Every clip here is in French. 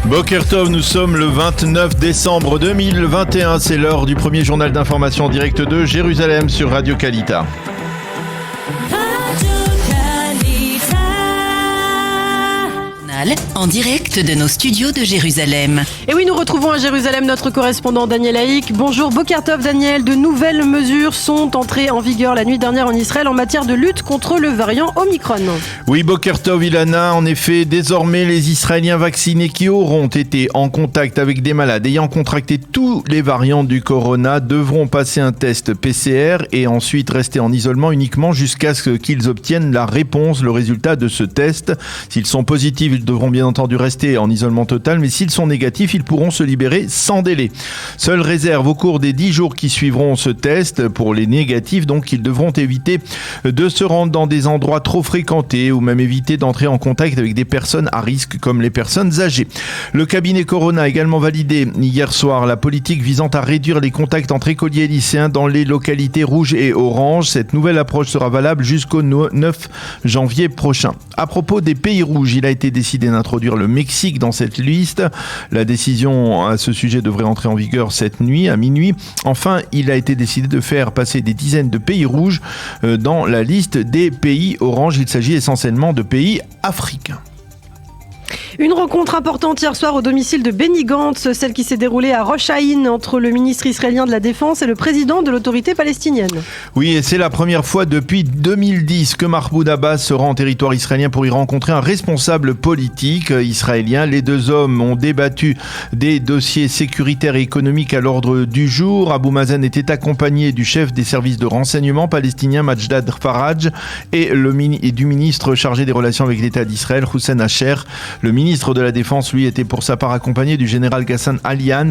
Boker Tov, nous sommes le 29 décembre 2021, c'est l'heure du premier journal d'information en direct de Jérusalem sur Radio Kalita. En direct de nos studios de Jérusalem. Et oui, nous retrouvons à Jérusalem notre correspondant Daniel Haïk. Bonjour Boker Tov Daniel, de nouvelles mesures sont entrées en vigueur la nuit dernière en Israël en matière de lutte contre le variant Omicron. Oui, Boker Tov Ilana, en effet, désormais les Israéliens vaccinés qui auront été en contact avec des malades ayant contracté tous les variants du corona devront passer un test PCR et ensuite rester en isolement uniquement jusqu'à ce qu'ils obtiennent la réponse, le résultat de ce test. S'ils sont positifs, ils devront bien entendu rester en isolement total, mais s'ils sont négatifs, ils pourront se libérer sans délai. Seule réserve au cours des 10 jours qui suivront ce test, pour les négatifs, donc ils devront éviter de se rendre dans des endroits trop fréquentés ou même éviter d'entrer en contact avec des personnes à risque comme les personnes âgées. Le cabinet Corona a également validé hier soir la politique visant à réduire les contacts entre écoliers et lycéens dans les localités rouges et oranges. Cette nouvelle approche sera valable jusqu'au 9 janvier prochain. À propos des pays rouges, il a été décidé d'introduire le Mexique dans cette liste. La décision à ce sujet devrait entrer en vigueur cette nuit, à minuit. Enfin, il a été décidé de faire passer des dizaines de pays rouges dans la liste des pays oranges. Il s'agit essentiellement de pays africains. Une rencontre importante hier soir au domicile de Benny Gantz, celle qui s'est déroulée à Rosh Haïn entre le ministre israélien de la Défense et le président de l'autorité palestinienne. Oui, et c'est la première fois depuis 2010 que Mahmoud Abbas se rend en territoire israélien pour y rencontrer un responsable politique israélien. Les deux hommes ont débattu des dossiers sécuritaires et économiques à l'ordre du jour. Abou Mazen était accompagné du chef des services de renseignement palestinien Majdad Faraj et du ministre chargé des relations avec l'État d'Israël, Hussein Asher. Le ministre de la Défense, lui, était pour sa part accompagné du général Ghassan Alian,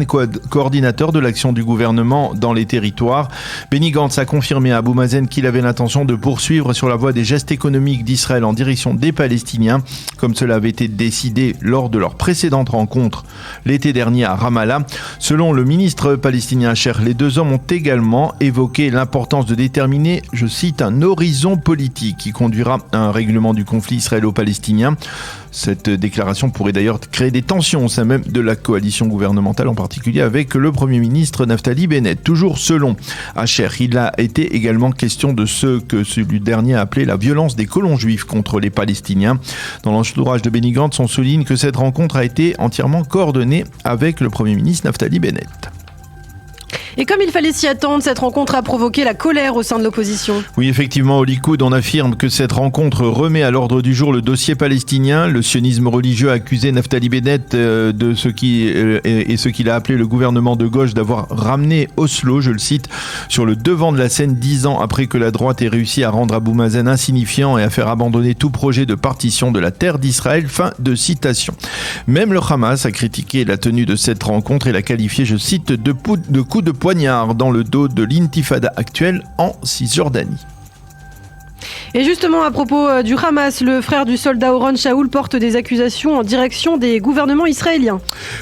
coordinateur de l'action du gouvernement dans les territoires. Benny Gantz a confirmé à Abou Mazen qu'il avait l'intention de poursuivre sur la voie des gestes économiques d'Israël en direction des Palestiniens, comme cela avait été décidé lors de leur précédente rencontre l'été dernier à Ramallah. Selon le ministre palestinien Asher, les deux hommes ont également évoqué l'importance de déterminer, je cite, un horizon politique qui conduira à un règlement du conflit israélo-palestinien. Cette déclaration pourrait d'ailleurs créer des tensions au sein même de la coalition gouvernementale, en particulier avec le Premier ministre Naftali Bennett. Toujours selon Asher, il a été également question de ce que celui dernier a appelé la violence des colons juifs contre les Palestiniens. Dans l'entourage de Benny Gantz, on souligne que cette rencontre a été entièrement coordonnée avec le Premier ministre Naftali Bennett. Et comme il fallait s'y attendre, cette rencontre a provoqué la colère au sein de l'opposition. Oui, effectivement, au Likoud, on affirme que cette rencontre remet à l'ordre du jour le dossier palestinien. Le sionisme religieux a accusé Naftali Bennett de ce qu'il a appelé le gouvernement de gauche d'avoir ramené Oslo, je le cite, sur le devant de la scène 10 ans après que la droite ait réussi à rendre Abou Mazen insignifiant et à faire abandonner tout projet de partition de la terre d'Israël. Fin de citation. Même le Hamas a critiqué la tenue de cette rencontre et l'a qualifiée, je cite, de coup de poignard dans le dos de l'intifada actuelle en Cisjordanie. Et justement, à propos du Hamas, le frère du soldat Oron Shaul porte des accusations en direction des gouvernements israéliens.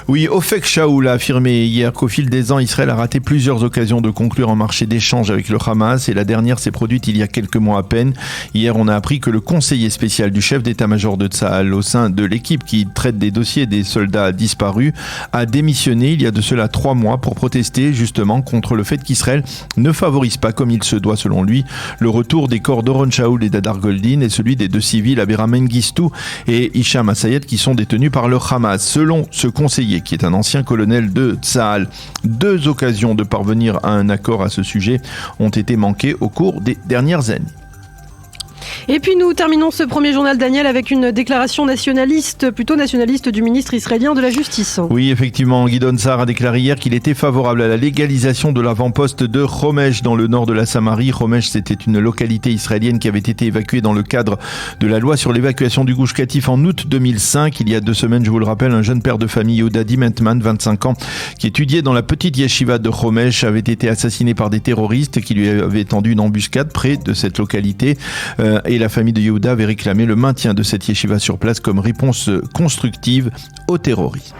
Oui, Ofek Shaul a affirmé hier qu'au fil des ans, Israël a raté plusieurs occasions de conclure un marché d'échange avec le Hamas et la dernière s'est produite il y a quelques mois à peine. Hier, on a appris que le conseiller spécial du chef d'état-major de Tsahal au sein de l'équipe qui traite des dossiers des soldats disparus a démissionné il y a de cela 3 mois pour protester justement contre le fait qu'Israël ne favorise pas, comme il se doit selon lui, le retour des corps d'Oron Shaul et d'Adar Goldin et celui des 2 civils Abera Mengistou et Hicham Assayed qui sont détenus par le Hamas. Selon ce conseiller, qui est un ancien colonel de Tsahal, 2 occasions de parvenir à un accord à ce sujet ont été manquées au cours des dernières années. Et puis nous terminons ce premier journal, Daniel, avec une déclaration plutôt nationaliste du ministre israélien de la Justice. Oui, effectivement, Guidon Sa'ar a déclaré hier qu'il était favorable à la légalisation de l'avant-poste de Homesh dans le nord de la Samarie. Homesh, c'était une localité israélienne qui avait été évacuée dans le cadre de la loi sur l'évacuation du Gush Katif en août 2005. Il y a 2 semaines, je vous le rappelle, un jeune père de famille, Yehuda Dimentman, 25 ans, qui étudiait dans la petite yeshiva de Homesh, avait été assassiné par des terroristes qui lui avaient tendu une embuscade près de cette localité. Et la famille de Yehuda avait réclamé le maintien de cette yeshiva sur place comme réponse constructive aux terroristes.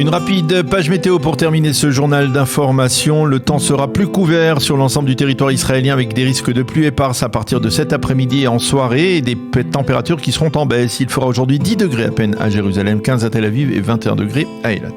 Une rapide page météo pour terminer ce journal d'information. Le temps sera plus couvert sur l'ensemble du territoire israélien avec des risques de pluie éparses à partir de cet après-midi et en soirée et des températures qui seront en baisse. Il fera aujourd'hui 10 degrés à peine à Jérusalem, 15 à Tel Aviv et 21 degrés à Eilat.